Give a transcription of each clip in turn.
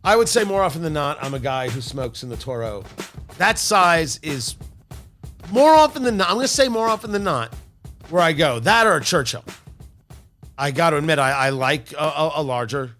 I would say more often than not, I'm a guy who smokes in the Toro. That size is more often than not, I'm going to say more often than not, where I go. That or a Churchill. I got to admit, I like a larger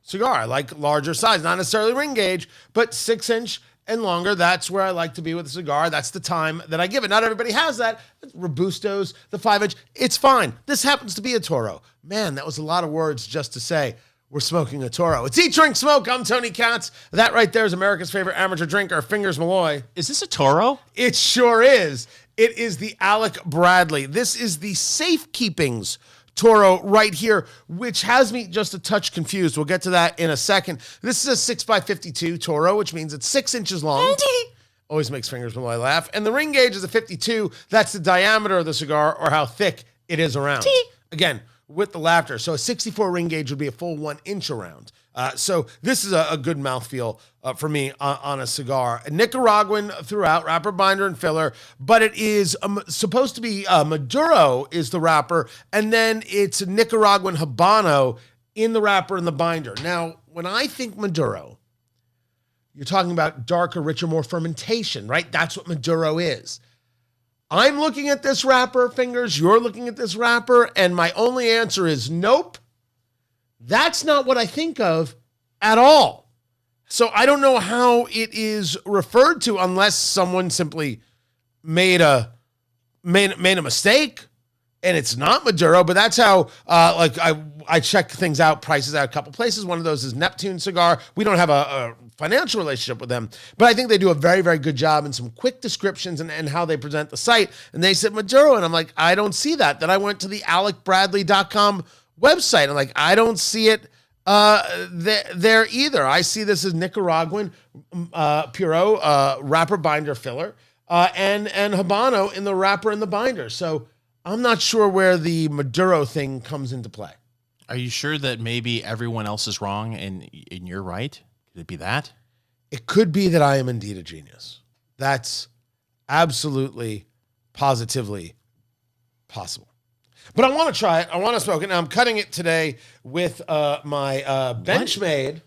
cigar. I like larger size, not necessarily ring gauge, but 6-inch and longer. That's where I like to be with a cigar. That's the time that I give it. Not everybody has that. Robustos, the 5-inch, it's fine. This happens to be a Toro. Man, that was a lot of words just to say we're smoking a Toro. It's Eat, Drink, Smoke. I'm Tony Katz. That right there is America's favorite amateur drinker, Fingers Malloy. Is this a Toro? It sure is. It is the Alec Bradley. This is the Safekeepings Toro right here, which has me just a touch confused. We'll get to that in a second. This is a 6x52 Toro, which means it's 6 inches long. Always makes Fingers Malloy laugh. And the ring gauge is a 52. That's the diameter of the cigar or how thick it is around. Again, with the laughter. So a 64 ring gauge would be a full 1 inch around. So this is a good mouthfeel for me on a cigar. A Nicaraguan throughout, wrapper, binder, and filler, but it is supposed to be Maduro is the wrapper, and then it's a Nicaraguan Habano in the wrapper and the binder. Now, when I think Maduro, you're talking about darker, richer, more fermentation, right? That's what Maduro is. I'm looking at this wrapper, Fingers, you're looking at this wrapper, and my only answer is nope. That's not what I think of at all. So I don't know how it is referred to unless someone simply made a mistake and it's not Maduro, but that's how I check things out, prices out a couple places. One of those is Neptune Cigar. We don't have a financial relationship with them, but I think they do a very, very good job in some quick descriptions and how they present the site. And they said Maduro, and I'm like, I don't see that. Then I went to the alecbradley.com website. I'm like, I don't see it there either. I see this as Nicaraguan Puro wrapper binder filler and Habano in the wrapper and the binder. So I'm not sure where the Maduro thing comes into play. Are you sure that maybe everyone else is wrong and you're right? Could it be that? It could be that I am indeed a genius. That's absolutely, positively possible. But I want to try it. I want to smoke it. Now, I'm cutting it today with my Benchmade.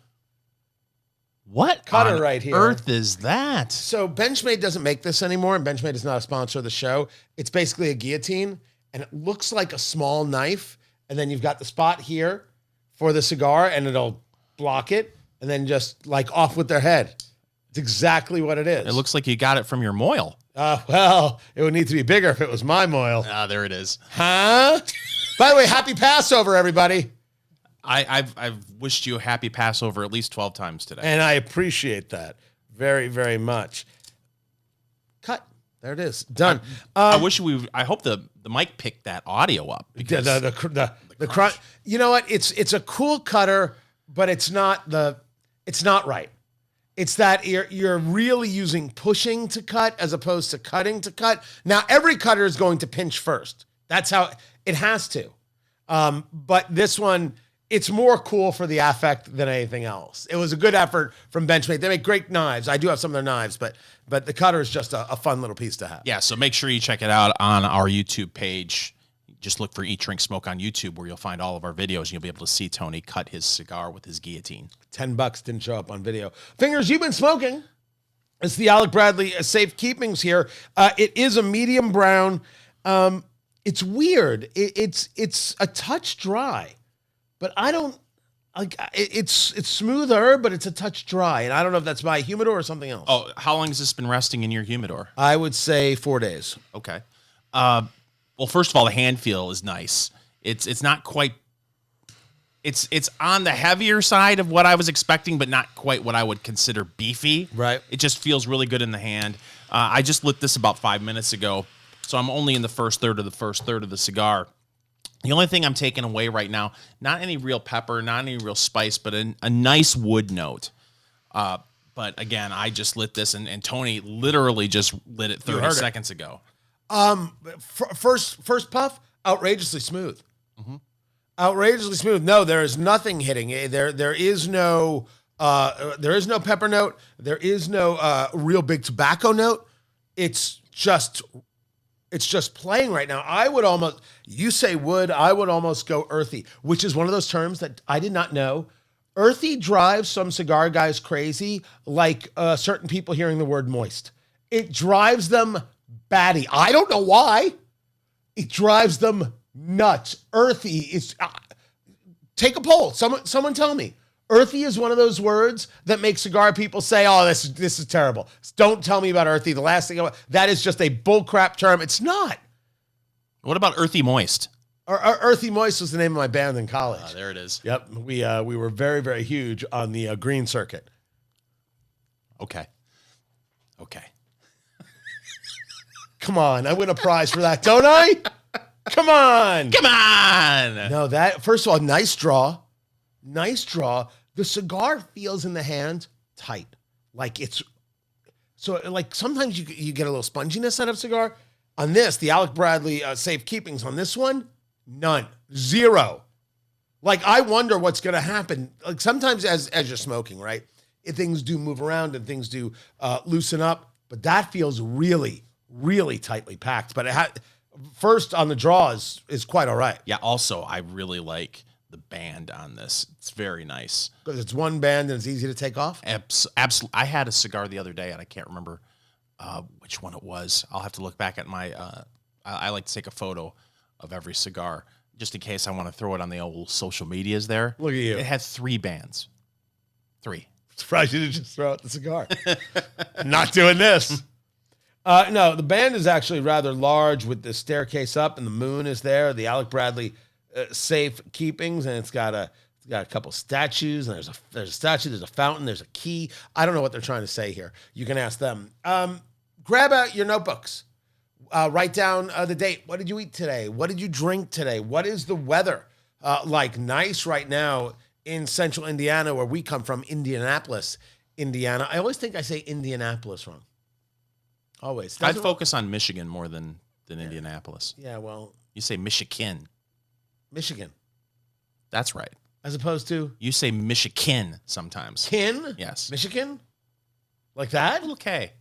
What cutter on right here. Earth is that? So Benchmade doesn't make this anymore, and Benchmade is not a sponsor of the show. It's basically a guillotine, and it looks like a small knife, and then you've got the spot here for the cigar, and it'll block it, and then just like off with their head. It's exactly what it is. It looks like you got it from your moil. Well, it would need to be bigger if it was my moil. There it is. Huh? By the way, happy Passover, everybody. I've wished you a happy Passover at least 12 times today. And I appreciate that very, very much. Cut. There it is. Done. I hope the mic picked that audio up. Because the crunch. You know what? It's a cool cutter, but it's not right. It's that you're really using pushing to cut as opposed to cutting to cut. Now, every cutter is going to pinch first. That's how it has to. But this one, it's more cool for the affect than anything else. It was a good effort from Benchmade. They make great knives. I do have some of their knives, but the cutter is just a fun little piece to have. Yeah, so make sure you check it out on our YouTube page. Just look for Eat, Drink, Smoke on YouTube, where you'll find all of our videos, and you'll be able to see Tony cut his cigar with his guillotine. $10 didn't show up on video. Fingers, you've been smoking. It's the Alec Bradley Safekeepings here. It is a medium brown. It's weird. It's a touch dry, but I don't like. It's smoother, but it's a touch dry, and I don't know if that's my humidor or something else. Oh, how long has this been resting in your humidor? I would say 4 days. Okay. Well, first of all, the hand feel is nice. It's not quite. It's on the heavier side of what I was expecting, but not quite what I would consider beefy. Right. It just feels really good in the hand. I just lit this about 5 minutes ago, so I'm only in the first third of the cigar. The only thing I'm taking away right now, not any real pepper, not any real spice, but a nice wood note. But again, I just lit this, and Tony literally just lit it 30 seconds ago. First puff, outrageously smooth. Mm-hmm. Outrageously smooth. No, there is nothing hitting. There is no pepper note. There is no real big tobacco note. It's just playing right now. I would almost, you say wood, I would almost go earthy, which is one of those terms that I did not know Earthy drives some cigar guys crazy, like certain people hearing the word moist. It drives them batty. I don't know why. It drives them nuts. Earthy is... take a poll. Someone tell me. Earthy is one of those words that makes cigar people say, oh, this is terrible. Don't tell me about earthy. The last thing... that is just a bullcrap term. It's not. What about earthy moist? Earthy Moist was the name of my band in college. There it is. Yep. We were very, very huge on the green circuit. Okay. Come on. I win a prize for that, don't I? Come on. No, first of all, nice draw. Nice draw. The cigar feels in the hand tight. Like sometimes you get a little sponginess out of cigar. On this, the Alec Bradley Safe Keepings, on this one, none. Zero. Like, I wonder what's going to happen. Like, sometimes as you're smoking, right, things do move around and things do loosen up, but that feels really, really tightly packed. But first on the draw is quite all right. Yeah, also, I really like the band on this. It's very nice. Because it's one band and it's easy to take off? Absolutely. I had a cigar the other day, and I can't remember which one it was. I'll have to look back at my... I like to take a photo of every cigar, just in case I want to throw it on the old social medias there. Look at you. It had 3 bands. 3. Surprised you didn't just throw out the cigar. Not doing this. No, the band is actually rather large with the staircase up and the moon is there. The Alec Bradley Safe Keepings, and it's got a couple statues, and there's a statue, there's a fountain, there's a key. I don't know what they're trying to say here. You can ask them. Grab out your notebooks. Write down the date. What did you eat today? What did you drink today? What is the weather like? Nice right now in central Indiana, where we come from, Indianapolis, Indiana. I always think I say Indianapolis wrong. Always. I'd focus on Michigan more than Indianapolis. Yeah, well. You say Michigan. Michigan. That's right. As opposed to? You say Michigan sometimes. Kin? Yes. Michigan? Like that? A little K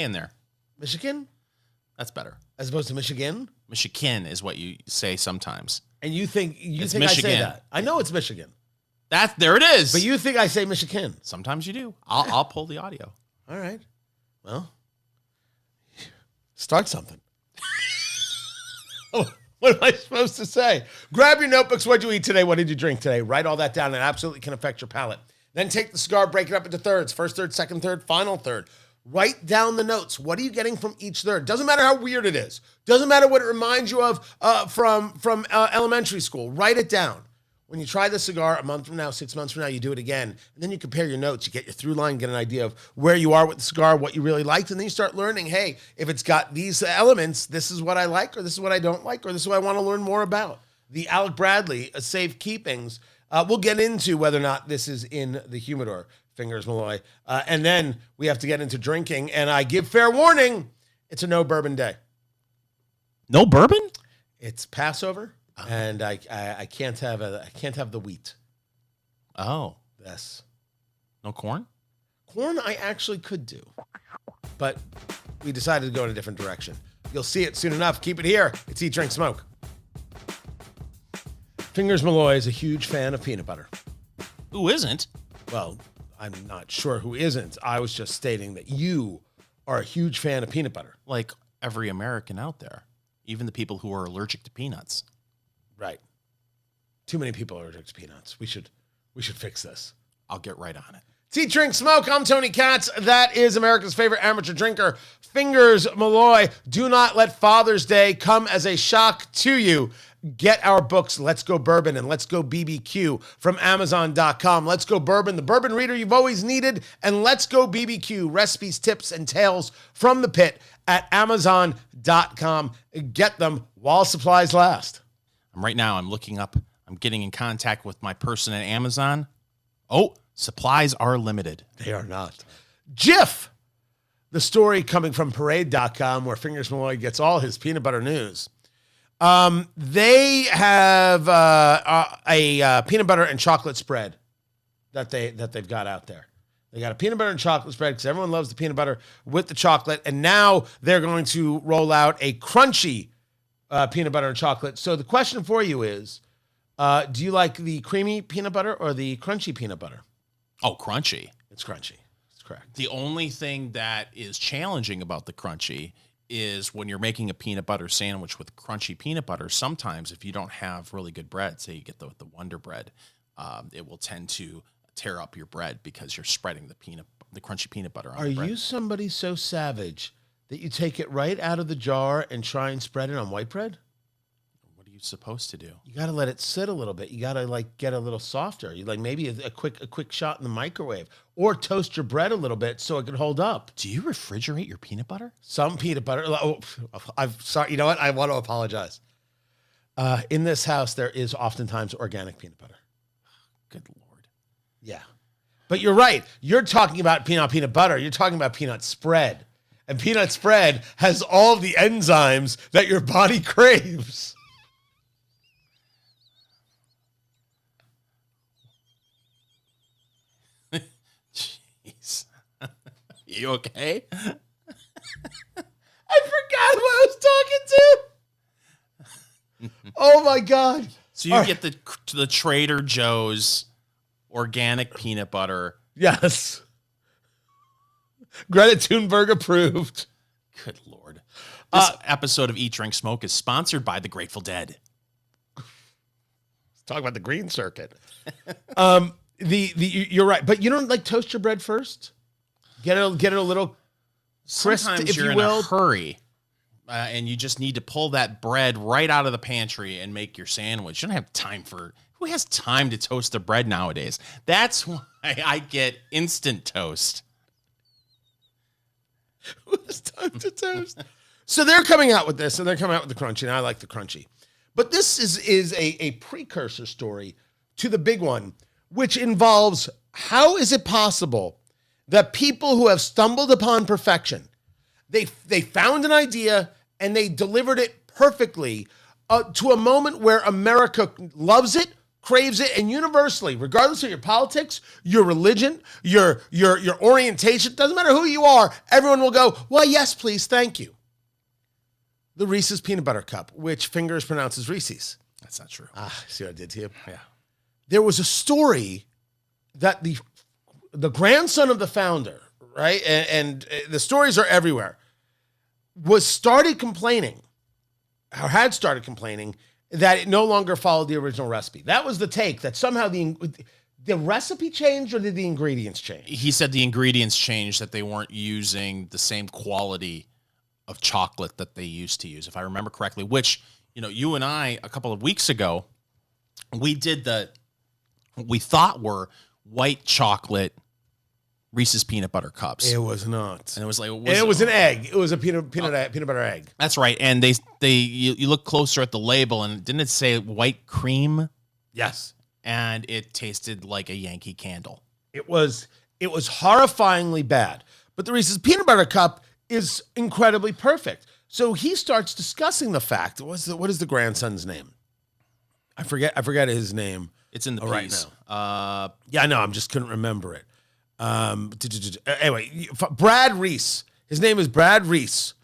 in there. Michigan? That's better. As opposed to Michigan? Michigan is what you say sometimes. And you think Michigan. I say that? I know it's Michigan. There it is. But you think I say Michigan? Sometimes you do. I'll pull the audio. All right. Well, start something. What am I supposed to say? Grab your notebooks. What did you eat today? What did you drink today? Write all that down. It absolutely can affect your palate. Then take the cigar, break it up into thirds. First third, second third, final third. Write down the notes. What are you getting from each third? Doesn't matter how weird it is. Doesn't matter what it reminds you of from elementary school. Write it down. When you try the cigar a month from now, 6 months from now, you do it again. And then you compare your notes. You get your through line, get an idea of where you are with the cigar, what you really liked. And then you start learning, hey, if it's got these elements, this is what I like, or this is what I don't like, or this is what I want to learn more about. The Alec Bradley Safe Keepings. We'll get into whether or not this is in the humidor, Fingers Malloy. And then we have to get into drinking. And I give fair warning, it's a no bourbon day. No bourbon? It's Passover. And I can't have the wheat. Oh. Yes. No corn? Corn I actually could do. But we decided to go in a different direction. You'll see it soon enough. Keep it here. It's Eat, Drink, Smoke. Fingers Malloy is a huge fan of peanut butter. Who isn't? Well, I'm not sure who isn't. I was just stating that you are a huge fan of peanut butter. Like every American out there. Even the people who are allergic to peanuts. Right. Too many people are allergic to peanuts. We should fix this. I'll get right on it. It's Eat, Drink, Smoke. I'm Tony Katz. That is America's favorite amateur drinker, Fingers Malloy. Do not let Father's Day come as a shock to you. Get our books, Let's Go Bourbon and Let's Go BBQ from Amazon.com. Let's Go Bourbon, the bourbon reader you've always needed, and Let's Go BBQ, recipes, tips, and tales from the pit at Amazon.com. Get them while supplies last. Right now, I'm getting in contact with my person at Amazon. Oh, supplies are limited. They are not. Jif, the story coming from Parade.com, where Fingers Malloy gets all his peanut butter news. They have a peanut butter and chocolate spread that they've got out there. They got a peanut butter and chocolate spread because everyone loves the peanut butter with the chocolate, and now they're going to roll out a crunchy peanut butter and chocolate. So the question for you is, do you like the creamy peanut butter or the crunchy peanut butter? Oh, crunchy. It's crunchy. That's correct. The only thing that is challenging about the crunchy is when you're making a peanut butter sandwich with crunchy peanut butter, sometimes if you don't have really good bread, say you get the Wonder Bread, it will tend to tear up your bread because you're spreading the crunchy peanut butter on the bread. Are you somebody so savage that you take it right out of the jar and try and spread it on white bread? What are you supposed to do? You got to let it sit a little bit. You got to like get a little softer. You like maybe a quick shot in the microwave, or toast your bread a little bit so it can hold up. Do you refrigerate your peanut butter? Some peanut butter. Oh, I'm sorry. You know what? I want to apologize. In this house, there is oftentimes organic peanut butter. Good Lord. Yeah. But you're right. You're talking about peanut butter. You're talking about peanut spread. And peanut spread has all the enzymes that your body craves. Jeez. You okay? I forgot who I was talking to. Oh, my God. So you get the Trader Joe's organic peanut butter. Yes. Greta Thunberg approved. Good Lord. This episode of Eat, Drink, Smoke is sponsored by the Grateful Dead. Let's talk about the green circuit. You're right, but you don't like toast your bread first? Get it a little crisp, Sometimes if you're you will. in a hurry, and you just need to pull that bread right out of the pantry and make your sandwich. You don't have time for... Who has time to toast the bread nowadays? That's why I get instant toast. Who has time to toast? So they're coming out with this, and they're coming out with the crunchy, and I like the crunchy. But this is a precursor story to the big one, which involves how is it possible that people who have stumbled upon perfection, they found an idea and they delivered it perfectly to a moment where America loves it, craves it, and universally, regardless of your politics, your religion, your orientation, doesn't matter who you are, everyone will go, well, yes, please, thank you. The Reese's Peanut Butter Cup, which Fingers pronounces Reese's. That's not true. See what I did to you? Yeah. There was a story that the grandson of the founder, right, and the stories are everywhere, had started complaining that it no longer followed the original recipe. That was the take, that somehow the recipe changed, or did the ingredients change? He said the ingredients changed, that they weren't using the same quality of chocolate that they used to use, if I remember correctly, which, you and I, a couple of weeks ago, we did we thought were white chocolate Reese's peanut butter cups. It was not. And it was like... It was an egg. It was a peanut butter egg. That's right. And you look closer at the label, and didn't it say white cream? Yes. And it tasted like a Yankee Candle. It was horrifyingly bad. But the Reese's Peanut Butter Cup is incredibly perfect. So he starts discussing the fact. What is the grandson's name? I forget his name. It's in the piece. Right now. Yeah, I know. I just couldn't remember it. Anyway, Brad Reese. His name is Brad Reese.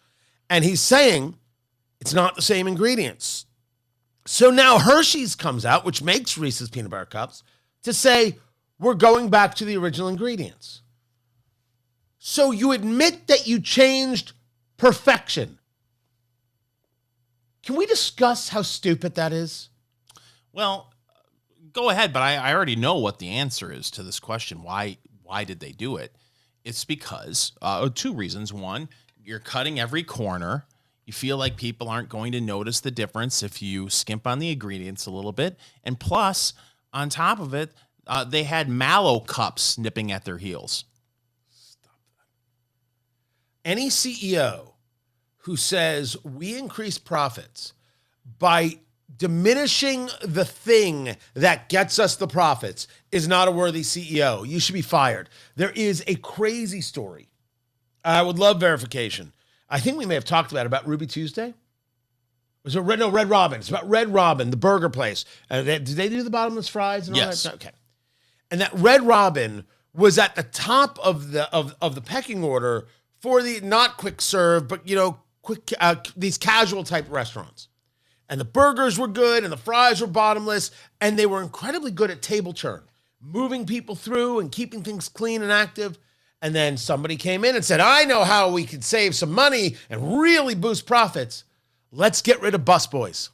And he's saying it's not the same ingredients. So now Hershey's comes out, which makes Reese's Peanut Butter Cups, to say we're going back to the original ingredients. So you admit that you changed perfection. Can we discuss how stupid that is? Well, go ahead, but I already know what the answer is to this question. Why did they do it? It's because two reasons. One, you're cutting every corner. You feel like people aren't going to notice the difference if you skimp on the ingredients a little bit. And plus, on top of it, they had Mallow cups nipping at their heels. Stop that. Any CEO who says we increase profits by diminishing the thing that gets us the profits is not a worthy CEO. You should be fired. There is a crazy story. I would love verification. I think we may have talked about Ruby Tuesday. Was it Red Robin? It's about Red Robin, the burger place. Did they do the bottomless fries and all yes. that? Okay. And that Red Robin was at the top of the pecking order for the not quick serve, but quick these casual type restaurants. And the burgers were good, and the fries were bottomless, and they were incredibly good at table turn, moving people through and keeping things clean and active. And then somebody came in and said, I know how we could save some money and really boost profits. Let's get rid of busboys.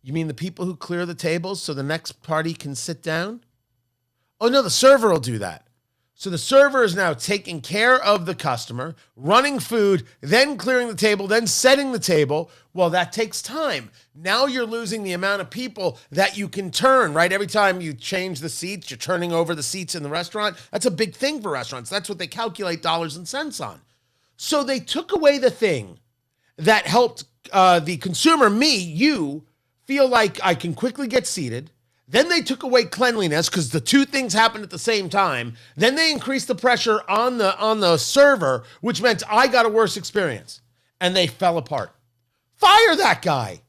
You mean the people who clear the tables so the next party can sit down? Oh, no, the server will do that. So the server is now taking care of the customer, running food, then clearing the table, then setting the table. Well, that takes time. Now you're losing the amount of people that you can turn, right? Every time you change the seats, you're turning over the seats in the restaurant. That's a big thing for restaurants. That's what they calculate dollars and cents on. So they took away the thing that helped the consumer, me, you, feel like I can quickly get seated. Then they took away cleanliness because the two things happened at the same time. Then they increased the pressure on the server, which meant I got a worse experience. And they fell apart. Fire that guy.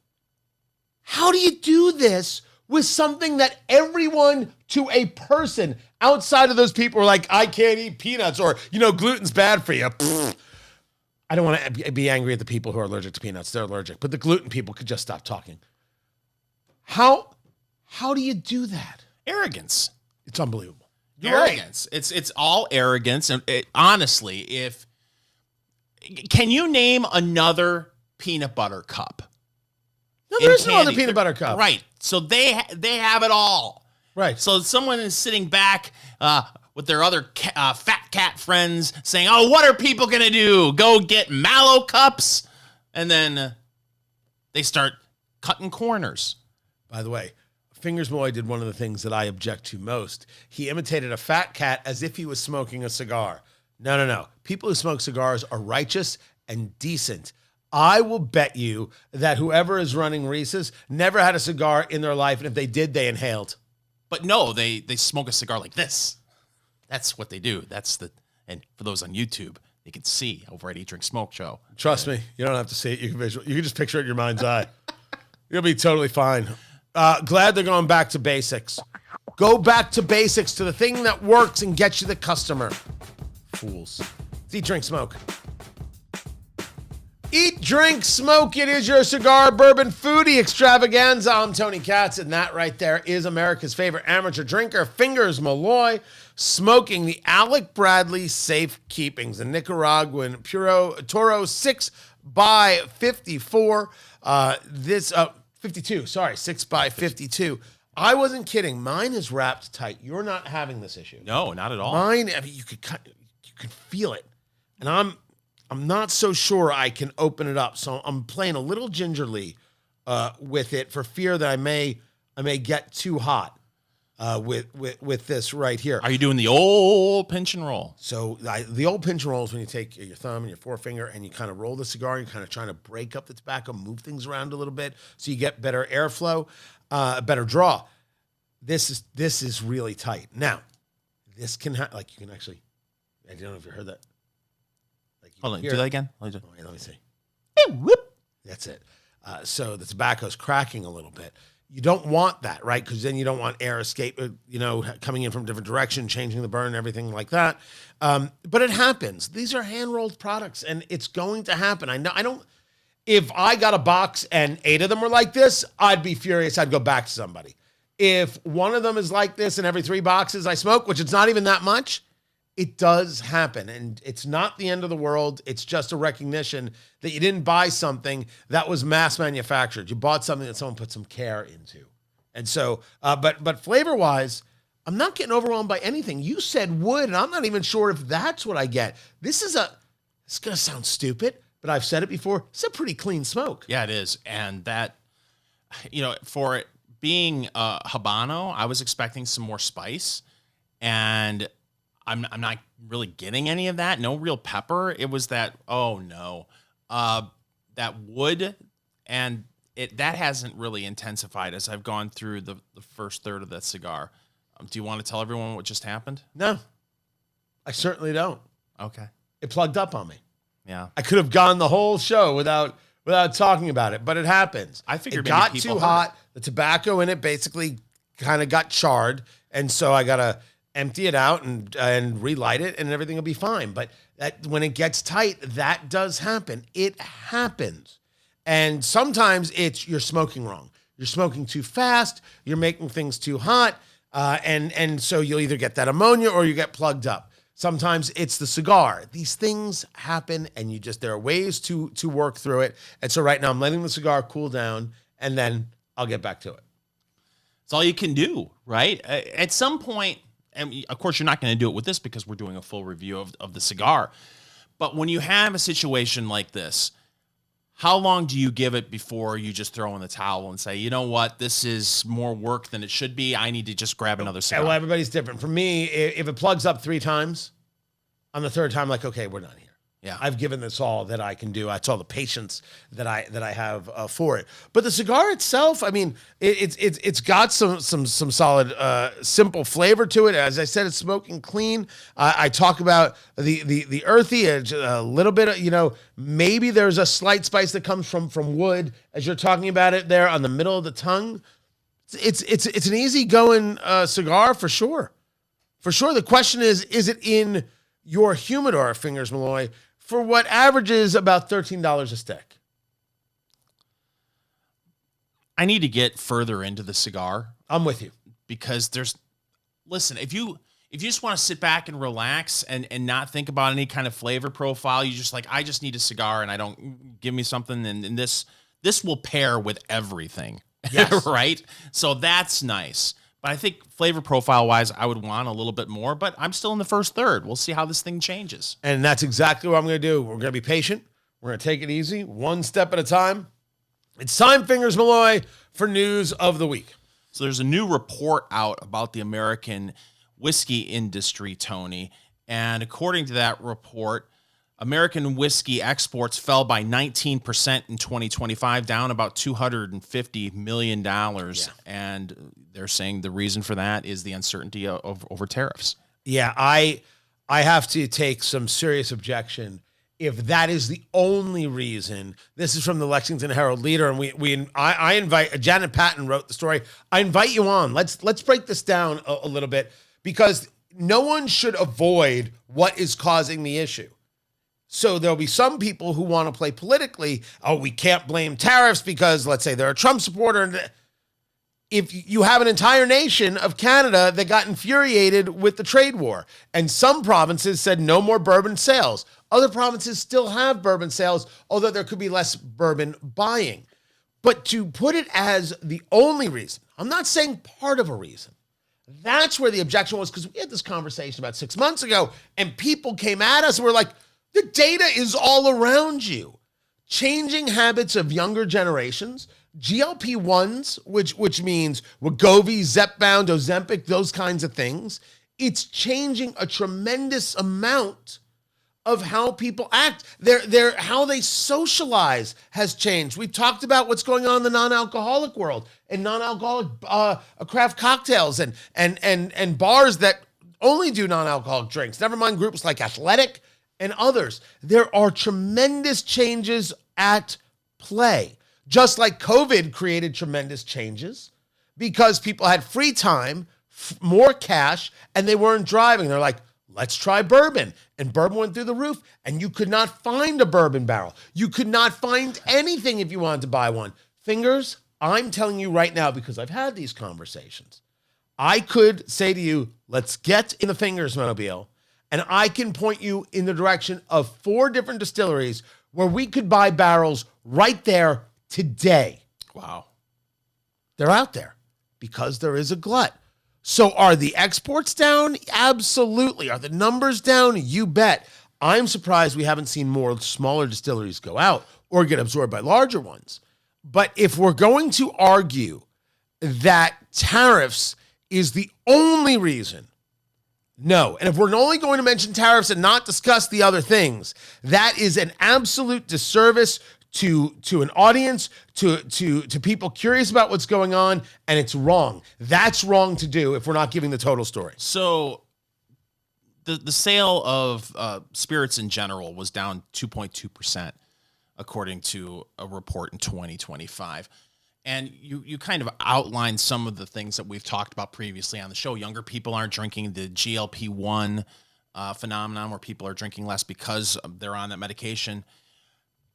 How do you do this with something that everyone to a person outside of those people are like, I can't eat peanuts or, gluten's bad for you. Pfft. I don't want to be angry at the people who are allergic to peanuts. They're allergic. But the gluten people could just stop talking. How do you do that? Arrogance. It's unbelievable. Arrogance. Right. It's all arrogance. And honestly, can you name another peanut butter cup? No, there is no other peanut butter cup. Right. So they have it all. Right. So someone is sitting back with their other fat cat friends saying, oh, what are people going to do? Go get Mallow cups? And then they start cutting corners. By the way, Fingers Malloy did one of the things that I object to most. He imitated a fat cat as if he was smoking a cigar. No. People who smoke cigars are righteous and decent. I will bet you that whoever is running Reese's never had a cigar in their life, and if they did, they inhaled. But no, they smoke a cigar like this. That's what they do. And for those on YouTube, they can see over at Eat, Drink, Smoke Show. Trust me, you don't have to see it. You can just picture it in your mind's eye. You'll be totally fine. Glad they're going back to basics. Go back to basics, to the thing that works and gets you the customer. Fools. It's Eat, Drink, Smoke. Eat, Drink, Smoke. It is your cigar bourbon foodie extravaganza. I'm Tony Katz, and that right there is America's favorite amateur drinker, Fingers Malloy, smoking the Alec Bradley Safe Keepings, the Nicaraguan Toro 6x54. 52, sorry, 6x52. I wasn't kidding. Mine is wrapped tight. You're not having this issue. No, not at all. Mine, you could feel it. And I'm not so sure I can open it up. So I'm playing a little gingerly with it for fear that I may get too hot with this right here. Are you doing the old pinch and roll? So the old pinch and roll is when you take your thumb and your forefinger and you kind of roll the cigar. You're kind of trying to break up the tobacco, move things around a little bit so you get better airflow, better draw. This is really tight. Now, this can you can actually. I don't know if you heard that. Hold on, do that again. Wait, let me see. Whoop. That's it. So the tobacco's cracking a little bit. You don't want that, right? Because then you don't want air escape, coming in from a different direction, changing the burn, everything like that. But it happens. These are hand-rolled products, and it's going to happen. I don't. If I got a box and 8 of them were like this, I'd be furious. I'd go back to somebody. If one of them is like this and every 3 boxes I smoke, which it's not even that much, it does happen, and it's not the end of the world. It's just a recognition that you didn't buy something that was mass manufactured. You bought something that someone put some care into. And so, but flavor-wise, I'm not getting overwhelmed by anything. You said wood, and I'm not even sure if that's what I get. It's going to sound stupid, but I've said it before. It's a pretty clean smoke. Yeah, it is. And that, for it being Habano, I was expecting some more spice, and I'm not really getting any of that. No real pepper. It was that, that wood, and that hasn't really intensified as I've gone through the first third of that cigar. Do you want to tell everyone what just happened? No, I certainly don't. Okay. It plugged up on me. Yeah. I could have gone the whole show without talking about it, but it happens. I figured it got too hot. The tobacco in it basically kind of got charred, and so I got to empty it out and relight it, and everything will be fine. But when it gets tight, that does happen. It happens. And sometimes you're smoking wrong. You're smoking too fast. You're making things too hot. And so you'll either get that ammonia or you get plugged up. Sometimes it's the cigar. These things happen, and there are ways to work through it. And so right now I'm letting the cigar cool down, and then I'll get back to it. It's all you can do, right? At some point, and of course you're not going to do it with this because we're doing a full review of the cigar. But when you have a situation like this, how long do you give it before you just throw in the towel and say, you know what, this is more work than it should be. I need to just grab another cigar. Well, everybody's different. For me, if it plugs up 3 times, on the 3rd time, like, okay, we're done here. Yeah, I've given this all that I can do. That's all the patience that I have for it. But the cigar itself, I mean, it's got some solid simple flavor to it. As I said, it's smoking clean. I talk about the earthy, a little bit of, maybe there's a slight spice that comes from wood as you're talking about it there on the middle of the tongue. It's an easygoing cigar for sure. For sure. The question is it in your humidor, Fingers Malloy, for what averages about $13 a stick? I need to get further into the cigar. I'm with you. Because listen, if you just want to sit back and relax and not think about any kind of flavor profile, you just I just need a cigar and I don't give me something. And this will pair with everything. Yes. Right? So that's nice. But I think flavor profile-wise, I would want a little bit more, but I'm still in the first third. We'll see how this thing changes. And that's exactly what I'm going to do. We're going to be patient. We're going to take it easy, one step at a time. It's time, Fingers Malloy, for news of the week. So there's a new report out about the American whiskey industry, Tony. And according to that report, American whiskey exports fell by 19% in 2025, down about $250 million. Yeah. And they're saying the reason for that is the uncertainty over tariffs. Yeah, I have to take some serious objection if that is the only reason. This is from the Lexington Herald Leader, and I invite Janet Patton wrote the story. I invite you on. Let's break this down a little bit, because no one should avoid what is causing the issue. So there'll be some people who want to play politically. Oh, we can't blame tariffs because, let's say, they're a Trump supporter. If you have an entire nation of Canada that got infuriated with the trade war, and some provinces said no more bourbon sales. Other provinces still have bourbon sales, although there could be less bourbon buying. But to put it as the only reason, I'm not saying part of a reason. That's where the objection was, because we had this conversation about 6 months ago, and people came at us and were like, the data is all around you. Changing habits of younger generations, GLP-1s, which means Wegovy, Zepbound, Ozempic, those kinds of things. It's changing a tremendous amount of how people act. How they socialize has changed. We've talked about what's going on in the non-alcoholic world and non-alcoholic craft cocktails and bars that only do non-alcoholic drinks. Never mind groups like Athletic and others. There are tremendous changes at play. Just like COVID created tremendous changes because people had free time, more cash, and they weren't driving. They're like, let's try bourbon. And bourbon went through the roof, and you could not find a bourbon barrel. You could not find anything if you wanted to buy one. Fingers, I'm telling you right now, because I've had these conversations, I could say to you, let's get in the Fingers Mobile, and I can point you in the direction of 4 different distilleries where we could buy barrels right there today. Wow. They're out there because there is a glut. So are the exports down? Absolutely. Are the numbers down? You bet. I'm surprised we haven't seen more smaller distilleries go out or get absorbed by larger ones. But if we're going to argue that tariffs is the only reason, no. And if we're only going to mention tariffs and not discuss the other things, that is an absolute disservice to an audience, to people curious about what's going on, and it's wrong. That's wrong to do if we're not giving the total story. So the sale of spirits in general was down 2.2%, according to a report in 2025. And you kind of outlined some of the things that we've talked about previously on the show. Younger people aren't drinking, the GLP-1 phenomenon where people are drinking less because they're on that medication.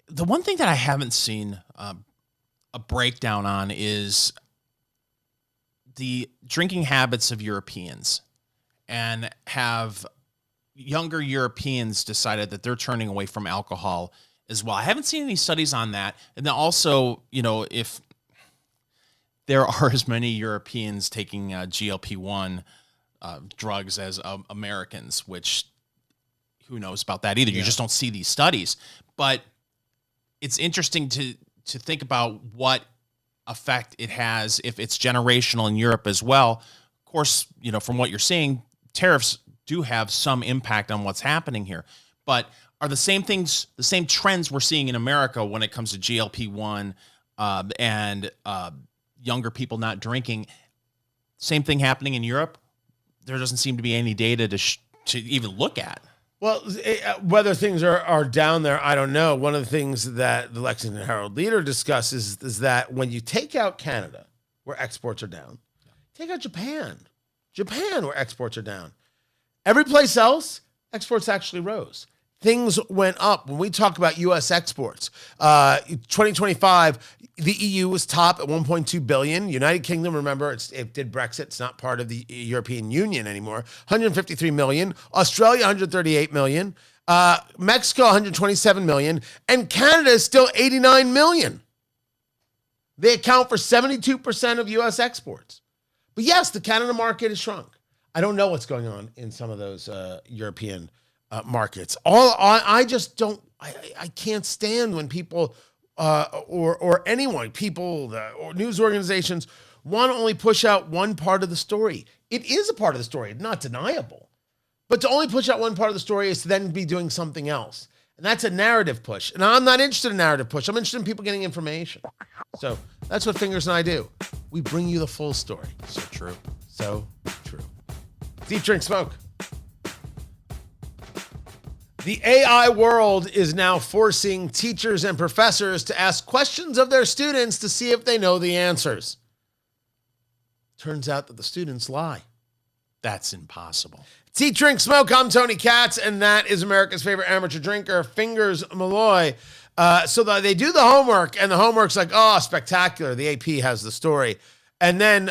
The one thing that I haven't seen a breakdown on is the drinking habits of Europeans, and have younger Europeans decided that they're turning away from alcohol as well. I haven't seen any studies on that. And then also, if there are as many Europeans taking GLP-1 drugs as Americans, which who knows about that either. You just don't see these studies. But it's interesting to think about what effect it has if it's generational in Europe as well. Of course, from what you're seeing, tariffs do have some impact on what's happening here. But are the same things, the same trends we're seeing in America when it comes to GLP-1 and younger people not drinking, same thing happening in Europe? There doesn't seem to be any data to even look at. Well, whether things are down there, I don't know. One of the things that the Lexington Herald Leader discusses is that when you take out Canada, where exports are down, take out Japan, where exports are down. Every place else, exports actually rose. Things went up. When we talk about U.S. exports, 2025, the EU was top at 1.2 billion. United Kingdom, remember, it did Brexit. It's not part of the European Union anymore. 153 million. Australia, 138 million. Mexico, 127 million. And Canada is still 89 million. They account for 72% of U.S. exports. But yes, the Canada market has shrunk. I don't know what's going on in some of those European markets. I just don't. I can't stand when people or anyone, people or news organizations want to only push out one part of the story. It is a part of the story, not deniable. But to only push out one part of the story is to then be doing something else. And that's a narrative push. And I'm not interested in narrative push. I'm interested in people getting information. So that's what Fingers and I do. We bring you the full story. So true. So true. Deep Drink Smoke. The AI world is now forcing teachers and professors to ask questions of their students to see if they know the answers. Turns out that the students lie. That's impossible. Deep Drink Smoke, I'm Tony Katz, and that is America's favorite amateur drinker, Fingers Malloy. So they do the homework, and the homework's like, oh, spectacular. The AP has the story. And then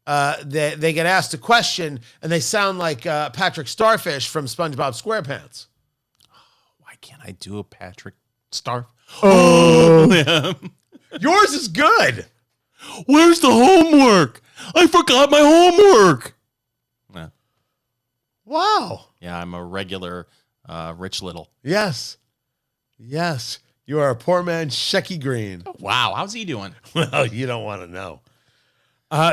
they get asked a question, and they sound like Patrick Starfish from SpongeBob SquarePants. Why can't I do a Patrick Star? Oh, yours is good. Where's the homework? I forgot my homework. Yeah. Wow. Yeah, I'm a regular Rich Little. Yes. You are a poor man's Shecky Green. Wow. How's he doing? Well, you don't want to know.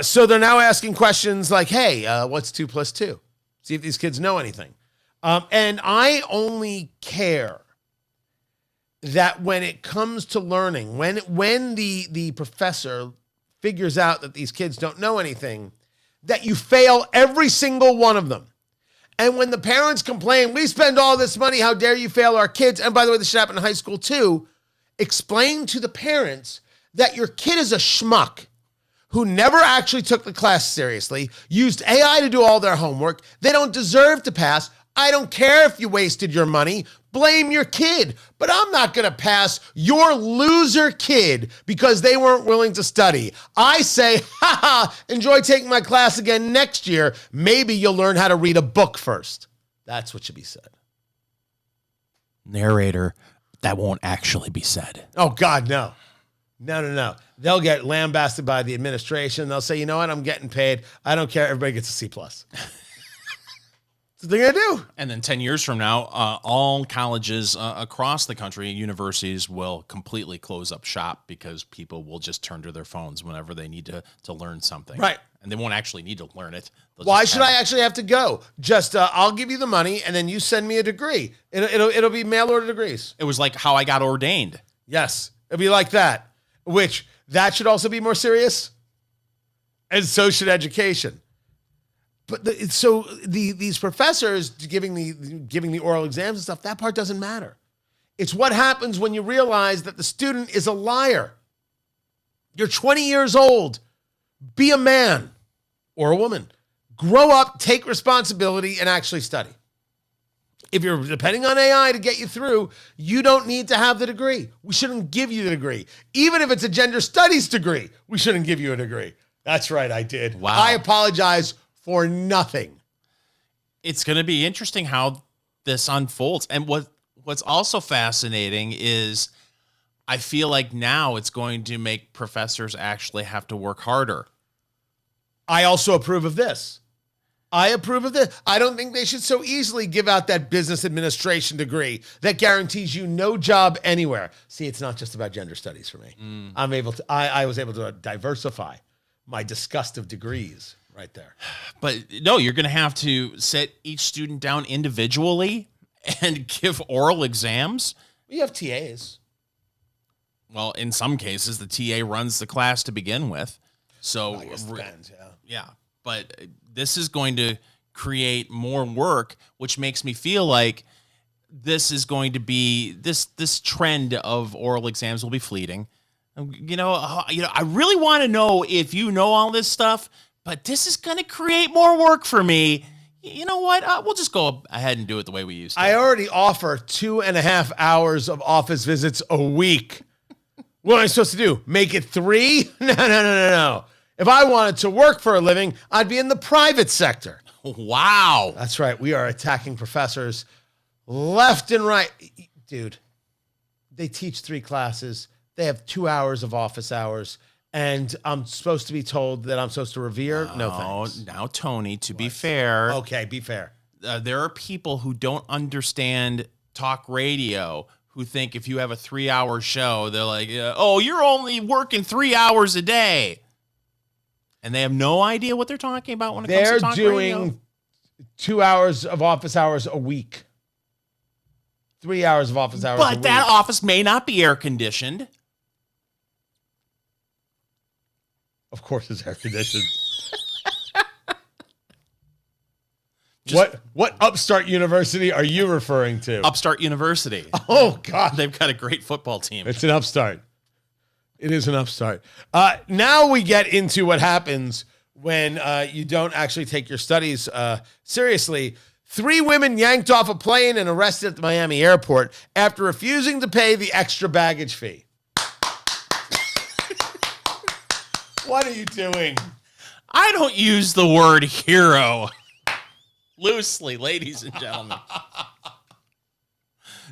So they're now asking questions like, hey, what's 2 + 2? See if these kids know anything. And I only care that when it comes to learning, when the professor figures out that these kids don't know anything, that you fail every single one of them. And when the parents complain, we spend all this money, how dare you fail our kids? And by the way, this should happen in high school too. Explain to the parents that your kid is a schmuck who never actually took the class seriously, used AI to do all their homework. They don't deserve to pass. I don't care if you wasted your money. Blame your kid. But I'm not going to pass your loser kid because they weren't willing to study. I say, enjoy taking my class again next year. Maybe you'll learn how to read a book first. That's what should be said. Narrator, that won't actually be said. Oh, God, no. No. They'll get lambasted by the administration. They'll say, you know what? I'm getting paid. I don't care. Everybody gets a C+. That's what they're going to do. And then 10 years from now, all colleges across the country, universities will completely close up shop because people will just turn to their phones whenever they need to learn something. Right. And they won't actually need to learn it. Why should I actually have to go? Just I'll give you the money and then you send me a degree. It'll be mail order degrees. It was like how I got ordained. Yes. It'll be like that. Which that should also be more serious. And so should education. But these professors giving the oral exams and stuff, that part doesn't matter. It's what happens when you realize that the student is a liar. You're 20 years old. Be a man or a woman. Grow up, take responsibility, and actually study. If you're depending on AI to get you through, you don't need to have the degree. We shouldn't give you the degree. Even if it's a gender studies degree, we shouldn't give you a degree. That's right, I did. Wow. I apologize for nothing. It's going to be interesting how this unfolds. And what's also fascinating is I feel like now it's going to make professors actually have to work harder. I also approve of this. I approve of this. I don't think they should so easily give out that business administration degree that guarantees you no job anywhere. See, it's not just about gender studies for me. I was able to diversify my disgust of degrees right there. But no, you're going to have to sit each student down individually and give oral exams. We have TAs. Well, in some cases, the TA runs the class to begin with. So, I guess it depends, yeah. But this is going to create more work, which makes me feel like this is going to be this trend of oral exams will be fleeting. I really want to know if you know all this stuff, but this is going to create more work for me. You know what? We'll just go ahead and do it the way we used to. I already offer 2.5 hours of office visits a week. What am I supposed to do? Make it 3? No. If I wanted to work for a living, I'd be in the private sector. Wow. That's right. We are attacking professors left and right. Dude, they teach 3 classes. They have 2 hours of office hours. And I'm supposed to be told that I'm supposed to revere? No, thanks. Now, Tony, to be fair. Okay, be fair. There are people who don't understand talk radio who think if you have a 3-hour show, they're like, oh, you're only working 3 hours a day. And they have no idea what they're talking about when it comes to talk radio. They're doing 2 hours of office hours a week. 3 hours of office hours a week. But that office may not be air conditioned. Of course it's air conditioned. What upstart university are you referring to? Upstart University. Oh, God. They've got a great football team. It's an upstart. It is an upstart. Now we get into what happens when you don't actually take your studies seriously. 3 women yanked off a plane and arrested at the Miami airport after refusing to pay the extra baggage fee. What are you doing? I don't use the word hero loosely, ladies and gentlemen.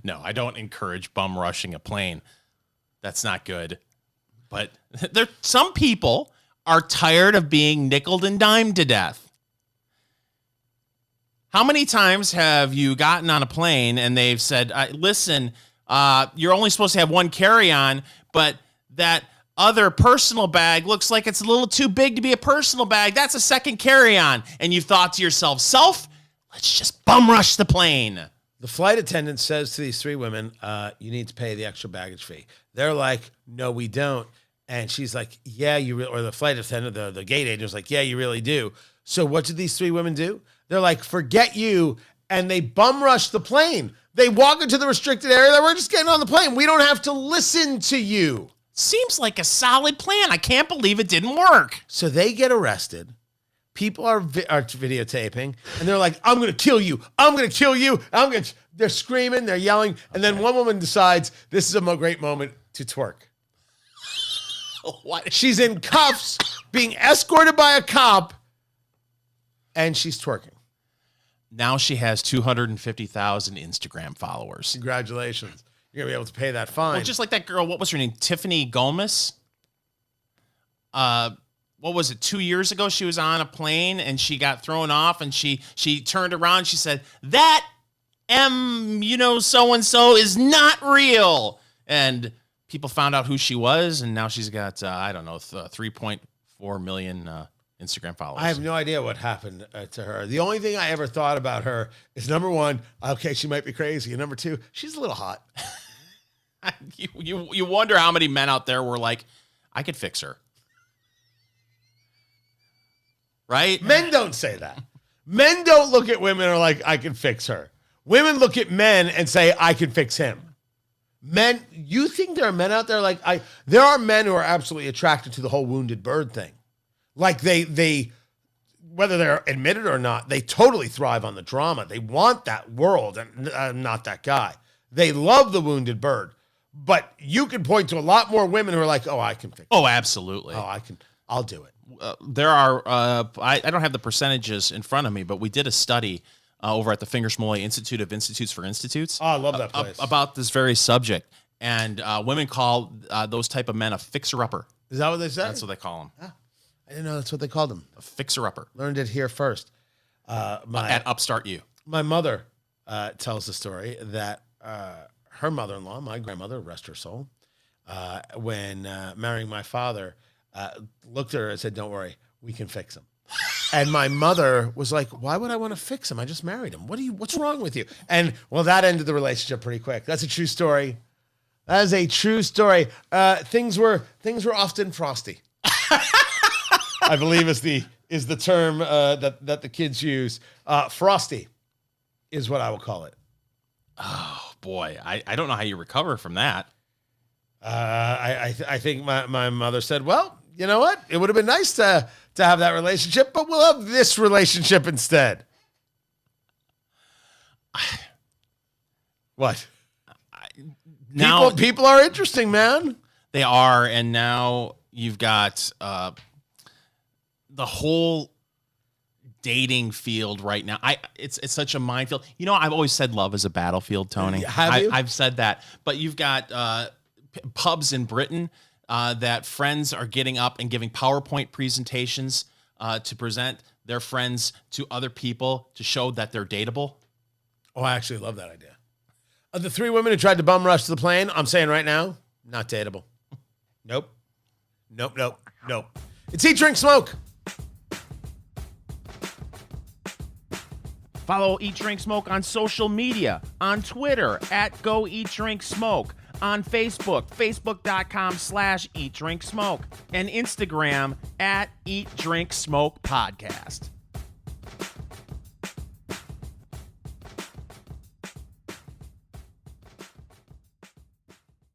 No, I don't encourage bum rushing a plane. That's not good. But some people are tired of being nickeled and dimed to death. How many times have you gotten on a plane and they've said, listen, you're only supposed to have 1 carry-on, but that other personal bag looks like it's a little too big to be a personal bag. That's a second carry-on. And you've thought to yourself, let's just bum rush the plane. The flight attendant says to these 3 women, you need to pay the extra baggage fee. They're like, no, we don't. And she's like, yeah, or the flight attendant, the gate agent was like, yeah, you really do. So what did these 3 women do? They're like, forget you. And they bum rush the plane. They walk into the restricted area. We're just getting on the plane. We don't have to listen to you. Seems like a solid plan. I can't believe it didn't work. So they get arrested. People are videotaping, and they're like, I'm going to kill you. I'm going to kill you. They're screaming. They're yelling. And then one woman decides this is a great moment to twerk. What? She's in cuffs, being escorted by a cop, and she's twerking. Now she has 250,000 Instagram followers. Congratulations. You're going to be able to pay that fine. Well, just like that girl, what was her name? Tiffany Gomez? What was it? 2 years ago, she was on a plane and she got thrown off and she turned around. And she said, that so-and-so is not real. And people found out who she was. And now she's got, 3.4 million Instagram followers. I have no idea what happened to her. The only thing I ever thought about her is, number 1, okay, she might be crazy. And number 2, she's a little hot. You wonder how many men out there were like, I could fix her. Right? Men don't say that. Men don't look at women and are like, I can fix her. Women look at men and say, I can fix him. Men, you think there are men out there like there are men who are absolutely attracted to the whole wounded bird thing. Like they whether they're admitted or not, they totally thrive on the drama. They want that world, and I'm not that guy. They love the wounded bird. But you can point to a lot more women who are like, oh, I can fix it. Oh, absolutely. Oh, I'll do it. there are, I don't have the percentages in front of me, but we did a study over at the Fingers Malloy Institute of Institutes for Institutes. Oh, I love that place. About this very subject. And women call those type of men a fixer-upper. Is that what they said? That's what they call them. Ah, I didn't know that's what they called them. A fixer-upper. Learned it here first. At Upstart U. My mother tells the story that her mother-in-law, my grandmother, rest her soul, when marrying my father, looked at her and said, "Don't worry, we can fix him." And my mother was like, "Why would I want to fix him? I just married him. What's wrong with you?" And well, that ended the relationship pretty quick. That's a true story. That is a true story. Things were often frosty. I believe is the term that the kids use. Frosty is what I will call it. Oh boy, I don't know how you recover from that. I think my mother said, "Well, you know what? It would have been nice to have that relationship, but we'll have this relationship instead." What? Now people are interesting, man. They are, and now you've got the whole dating field right now. It's such a minefield. You know, I've always said love is a battlefield, Tony. Have you? I've said that, but you've got pubs in Britain that friends are getting up and giving PowerPoint presentations to present their friends to other people to show that they're dateable. Oh, I actually love that idea. Of the 3 women who tried to bum rush to the plane, I'm saying right now, not dateable. Nope. It's Eat, Drink, Smoke. Follow Eat, Drink, Smoke on social media, on Twitter at Go Eat, Drink, Smoke, on Facebook, facebook.com/Eat, Drink, Smoke, and Instagram at Eat, Drink, Smoke Podcast.